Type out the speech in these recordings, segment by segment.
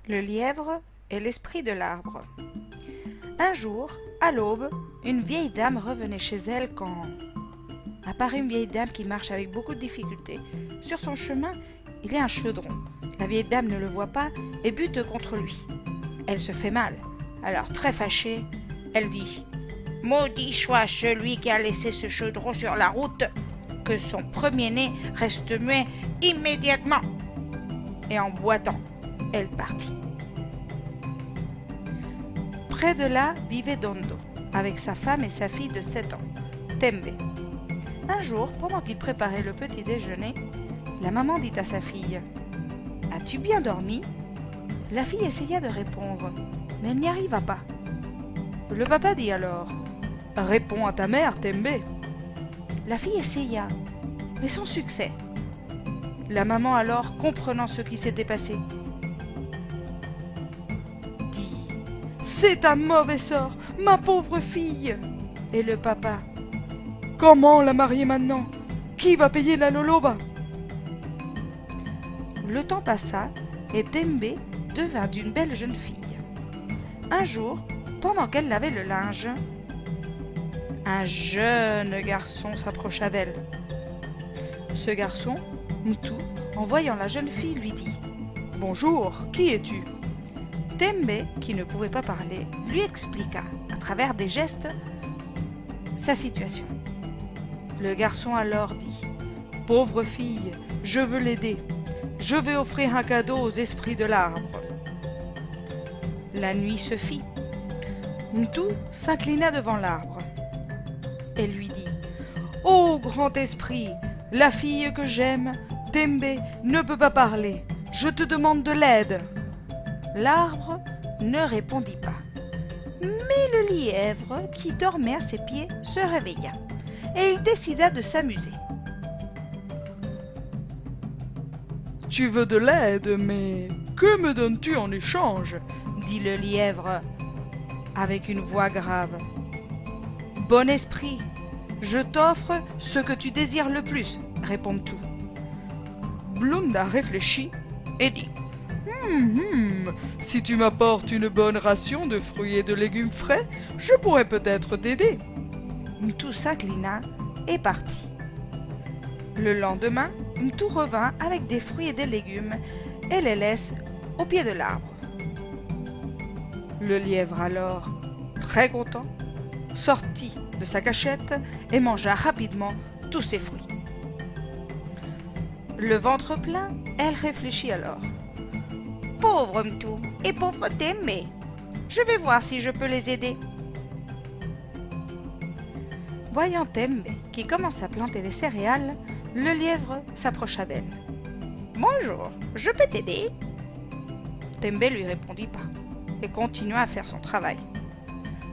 Le lièvre et l'esprit de l'arbre. Un jour, à l'aube, une vieille dame revenait chez elle quand apparaît une vieille dame qui marche avec beaucoup de difficulté. Sur son chemin, il y a un chaudron. La vieille dame ne le voit pas et bute contre lui. Elle se fait mal. Alors, très fâchée, elle dit « Maudit soit celui qui a laissé ce chaudron sur la route, que son premier-né reste muet immédiatement !» Et en boitant, elle partit. Près de là vivait Dondo, avec sa femme et sa fille de 7 ans, Tembe. Un jour, pendant qu'il préparait le petit déjeuner, la maman dit à sa fille « As-tu bien dormi ?» La fille essaya de répondre, mais elle n'y arriva pas. Le papa dit alors « Réponds à ta mère, Tembe !» La fille essaya, mais sans succès. La maman alors, comprenant ce qui s'était passé, dit « C'est un mauvais sort, ma pauvre fille !» Et le papa « Comment la marier maintenant? Qui va payer la loloba ?» Le temps passa et Tembe devint d'une belle jeune fille. Un jour, pendant qu'elle lavait le linge, un jeune garçon s'approcha d'elle. Ce garçon, Mtu, en voyant la jeune fille, lui dit « Bonjour, qui es-tu » Tembe, qui ne pouvait pas parler, lui expliqua, à travers des gestes, sa situation. Le garçon alors dit « Pauvre fille, je veux l'aider. Je vais offrir un cadeau aux esprits de l'arbre. » La nuit se fit. Mtu s'inclina devant l'arbre et lui dit « Ô grand esprit, la fille que j'aime, Tembe, ne peut pas parler. Je te demande de l'aide. » L'arbre ne répondit pas. Mais le lièvre, qui dormait à ses pieds, se réveilla et il décida de s'amuser. « Tu veux de l'aide, mais que me donnes-tu en échange ?» dit le lièvre avec une voix grave. « Bon esprit, je t'offre ce que tu désires le plus, » répond Mtu. Blunda réfléchit et dit si tu m'apportes une bonne ration de fruits et de légumes frais, je pourrais peut-être t'aider. » Mtu s'inclina et partit. Le lendemain, Mtu revint avec des fruits et des légumes et les laisse au pied de l'arbre. Le lièvre alors, très content, sortit de sa cachette et mangea rapidement tous ces fruits. Le ventre plein, elle réfléchit alors. « Pauvre Mtu et pauvre Tembe, je vais voir si je peux les aider. » Voyant Tembe qui commence à planter des céréales, le lièvre s'approcha d'elle. « Bonjour, je peux t'aider ?» Tembe lui répondit pas et continua à faire son travail.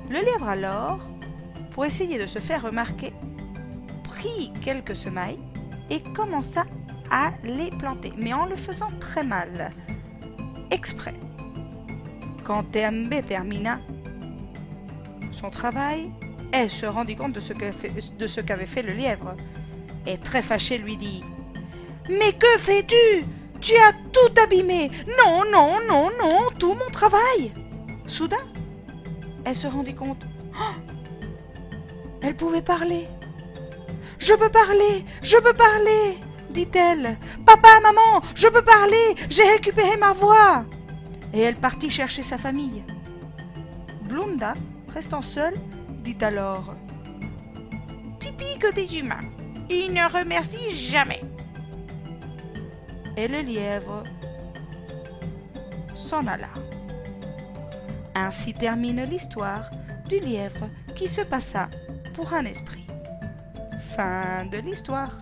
Le lièvre alors, pour essayer de se faire remarquer, prit quelques semailles et commença à les planter, mais en le faisant très mal, exprès. Quand Tembe termina son travail, elle se rendit compte de ce qu'avait fait le lièvre, et très fâchée lui dit « Mais que fais-tu? Tu as tout abîmé! Non, non, non, non, tout mon travail !» Soudain, elle se rendit compte. Oh, elle pouvait parler. « Je peux parler, je peux parler !» dit-elle. « Papa, maman, je peux parler, j'ai récupéré ma voix !» Et elle partit chercher sa famille. Blunda, restant seule, dit alors « Typique des humains, ils ne remercient jamais. » Et le lièvre s'en alla. Ainsi termine l'histoire du lièvre qui se passa pour un esprit. Fin de l'histoire.